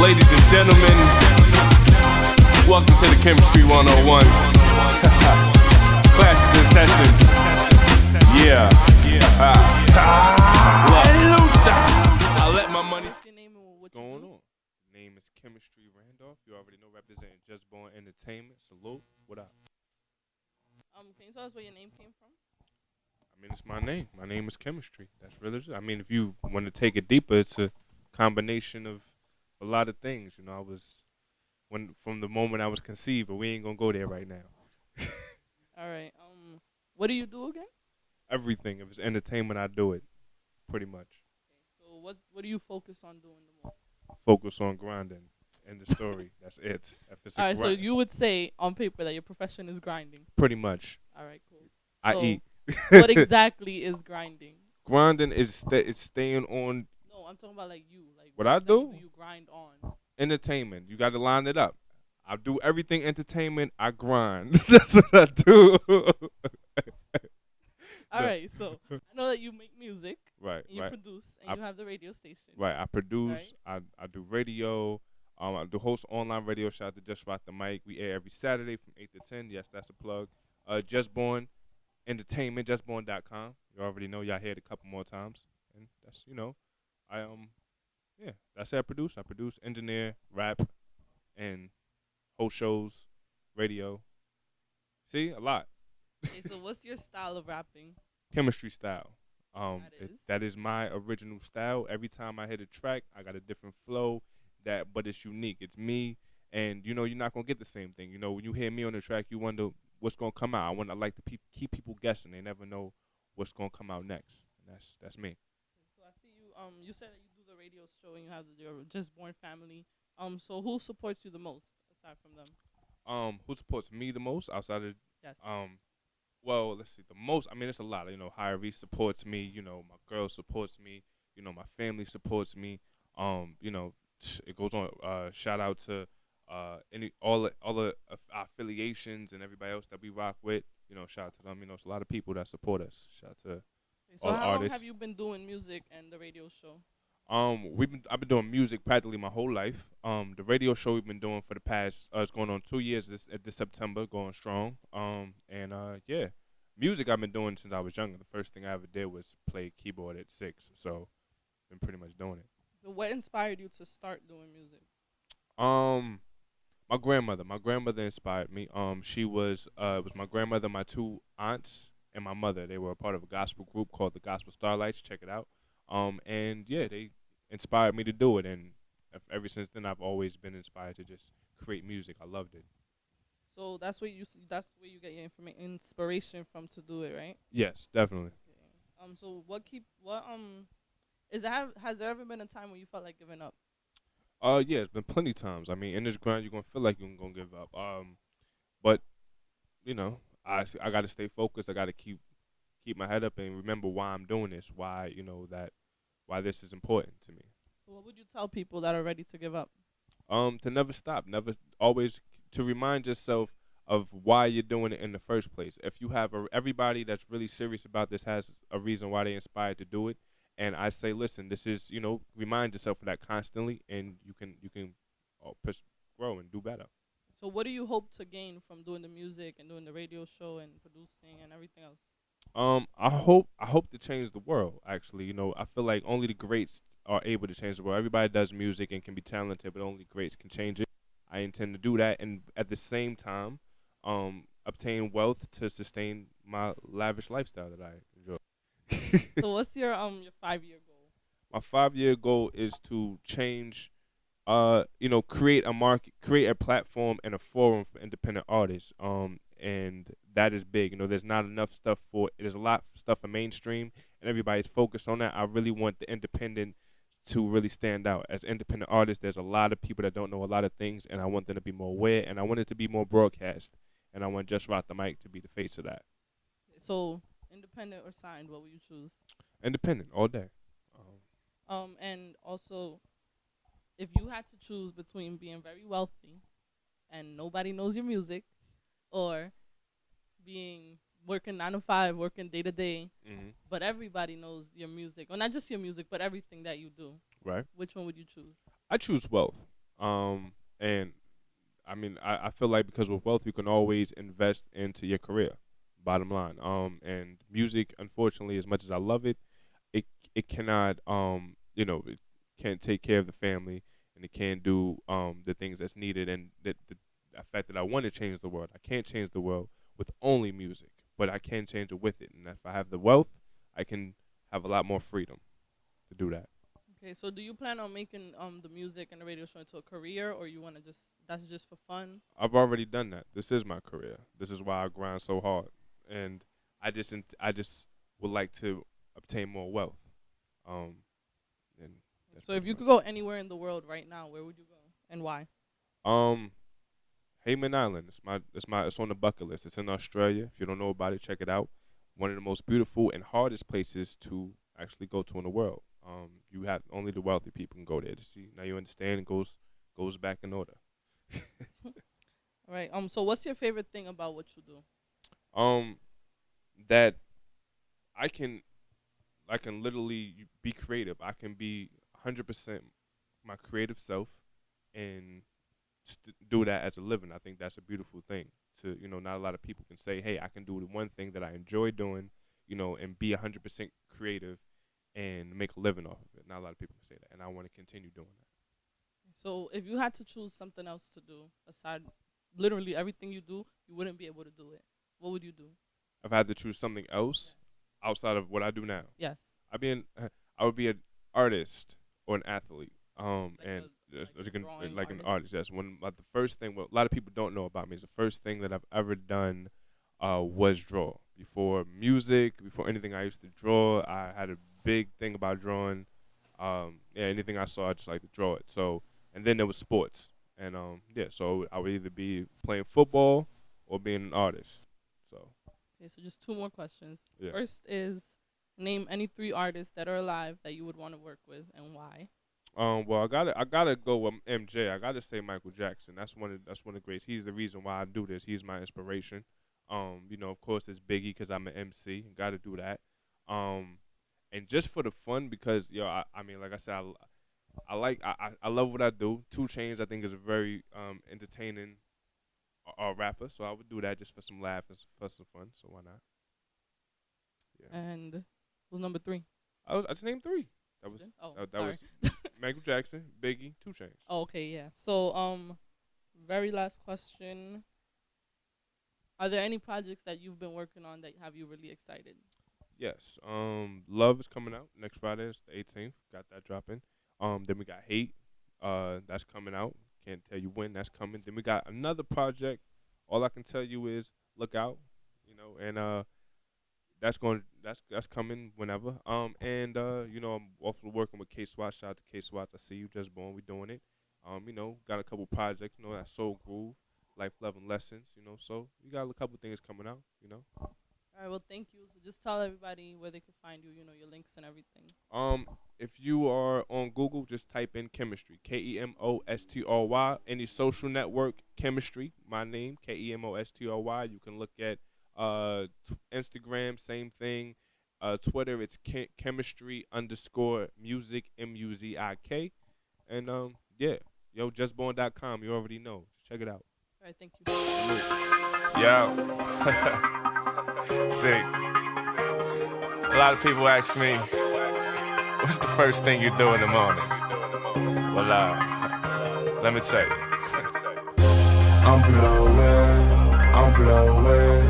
Ladies and gentlemen, welcome to the Kemostry 101. Classes in session. Yeah. I let my money. What's your name and what What's you going do? on? Name is Kemostry Randolph. You already know, representing Juzz Born Entertainment. Salute. What up? Can you tell us where your name came from? I mean, it's my name. My name is Kemostry. That's really it. I mean, if you want to take it deeper, it's a combination of a lot of things. You know, I was from the moment I was conceived, but we ain't gonna go there right now. All right. What do you do again? Everything. If it's entertainment, I do it. Pretty much. Okay. So what do you focus on doing the most? Focus on grinding. End the story. That's it. If it's All right. So you would say on paper that your profession is grinding. pretty much. All right. Cool. I So eat. what exactly is grinding? Grinding is it's staying on No, I'm talking about like you. Like What I exactly do? you grind on? entertainment. You got to line it up. I do everything entertainment. I grind. That's what I do. All right. So I know that you make music. Right, And you right. produce and you have the radio station. Right, I produce. I do radio. I do host online radio. Shout out to Juzz Roc The Mic. We air every Saturday from 8 to 10. Yes, that's a plug. Juzz Born Entertainment, JuzzBorn.com. You already know. Y'all heard it a couple more times, and that's yeah, that's it. I produce, engineer, rap, and host shows, radio. See, a lot. Okay, so what's your style of rapping? Kemostry style. That is? That is my original style. Every time I hit a track, I got a different flow. But it's unique. It's me, and you're not gonna get the same thing. When you hear me on the track, you wonder what's gonna come out. I like to keep people guessing. They never know what's gonna come out next. And that's me. So I see you. You said that you do the radio show and you have your Just Born family. So who supports you the most aside from them? Who supports me the most outside of Yes. Well, let's see. The most, I mean, it's a lot. Hiree supports me. My girl supports me. My family supports me. It goes on. Shout out to all the affiliations and everybody else that we rock with. Shout out to them. It's a lot of people that support us. Shout out to So all how long artists. have you been doing music and the radio show? I've been doing music practically my whole life. The radio show we've been doing for the past it's going on 2 years this September, going strong. Yeah, music I've been doing since I was younger. The first thing I ever did was play keyboard at 6, so been pretty much doing it. So what inspired you to start doing music? My grandmother inspired me. She was it was my grandmother, my 2 aunts, and my mother. They were a part of a gospel group called the Gospel Starlights. Check it out. And yeah, they inspired me to do it, and ever since then I've always been inspired to just create music. I loved it. So that's where you get your inspiration from to do it, right? Yes, definitely. Okay. So has there ever been a time when you felt like giving up? Yeah, it's been plenty times. I mean, in this grind, you're gonna feel like you're gonna give up. But I gotta stay focused. I gotta keep my head up and remember why I'm doing this. Why why this is important to me. So what would you tell people that are ready to give up? To never stop, always to remind yourself of why you're doing it in the first place. If you have everybody that's really serious about this has a reason why they're inspired to do it, and I say, listen, this is remind yourself of that constantly, and you can grow and do better. So what do you hope to gain from doing the music and doing the radio show and producing and everything else? I hope to change the world. Actually, I feel like only the greats are able to change the world. Everybody does music and can be talented, but only greats can change it. I intend to do that, and at the same time, obtain wealth to sustain my lavish lifestyle that I enjoy. So what's your 5-year goal? My 5-year goal is to change, create a market, create a platform and a forum for independent artists. And that is big. There's not enough stuff there's a lot of stuff for mainstream, and everybody's focused on that. I really want the independent to really stand out. As independent artists, there's a lot of people that don't know a lot of things, and I want them to be more aware, and I want it to be more broadcast, and I want Juzz Roc The Mic to be the face of that. So independent or signed, what would you choose? Independent all day. And also, if you had to choose between being very wealthy and nobody knows your music, or working 9 to 5, working day to day, but everybody knows your music, or not just your music, but everything that you do. Right. Which one would you choose? I choose wealth. And I mean, I feel like because with wealth, you can always invest into your career. Bottom line. And music, unfortunately, as much as I love it, it it cannot it can't take care of the family, and it can't do the things that's needed, and the fact that I want to change the world. I can't change the world with only music, but I can change it with it. And if I have the wealth, I can have a lot more freedom to do that. Okay, so do you plan on making the music and the radio show into a career, or you want to just that's just for fun? I've already done that. This is my career. This is why I grind so hard, and I just would like to obtain more wealth. Um, and that's So if pretty you much. could go anywhere in the world right now, where would you go and why? Um, Hayman Island. It's on the bucket list. It's in Australia. If you don't know about it, check it out. One of the most beautiful and hardest places to actually go to in the world. You have only the wealthy people can go there to see. Now you understand. It goes back in order. All right. So what's your favorite thing about what you do? That I can literally be creative. I can be 100% my creative self and do that as a living. I think that's a beautiful thing. Not a lot of people can say, "Hey, I can do the one thing that I enjoy doing," and be 100% creative and make a living off of it. Not a lot of people can say that, and I want to continue doing that. So if you had to choose something else to do aside literally everything you do, you wouldn't be able to do it. What would you do? If I had to choose something else outside of what I do now, Yes. I would be an artist or an athlete. Like a drawing Like an artist. artist. Yes. The first thing, what a lot of people don't know about me is the first thing that I've ever done was draw. Before music, before anything, I used to draw. I had a big thing about drawing. Anything I saw, I just like to draw it. So, and then there was sports, and so I would either be playing football or being an artist. So, Okay, so just two more questions. yeah. First is name any 3 artists that are alive that you would want to work with and why. Well, I gotta go with MJ. I gotta say Michael Jackson. That's one of the greats. He's the reason why I do this. He's my inspiration. Of course, it's Biggie because I'm an MC. Got to do that. And just for the fun, because I mean, like I said, I love what I do. 2 Chainz, I think, is a very entertaining rapper. So I would do that just for some laughs and for some fun. So why not? Yeah. And who's number 3? I just named 3. That was that sorry. was Michael Jackson, Biggie, 2 Chainz. Oh, okay, yeah. So very last question. Are there any projects that you've been working on that have you really excited? Yes. Love is coming out next Friday. It's the 18th. Got that dropping. Then we got Hate. That's coming out. Can't tell you when that's coming. Then we got another project. All I can tell you is look out. And that's coming whenever. And I'm also working with K-Swat. Shout out to K-Swat. I see you, Juzz Born. We doing it. Got a couple projects. That Soul Groove, Life, Love, and Lessons. So we got a couple things coming out. All right, well, thank you. So just tell everybody where they can find you, your links and everything. If you are on Google, just type in Kemostry, Kemostry. Any social network, Kemostry, my name, Kemostry. You can look at Instagram, same thing. Twitter, it's Kemostry_music, MUZIK. And JuzzBorn.com. You already know. Check it out. All right, thank you. Yo. Sick. A lot of people ask me, what's the first thing you do in the morning? Well, let me tell you. I'm blowing,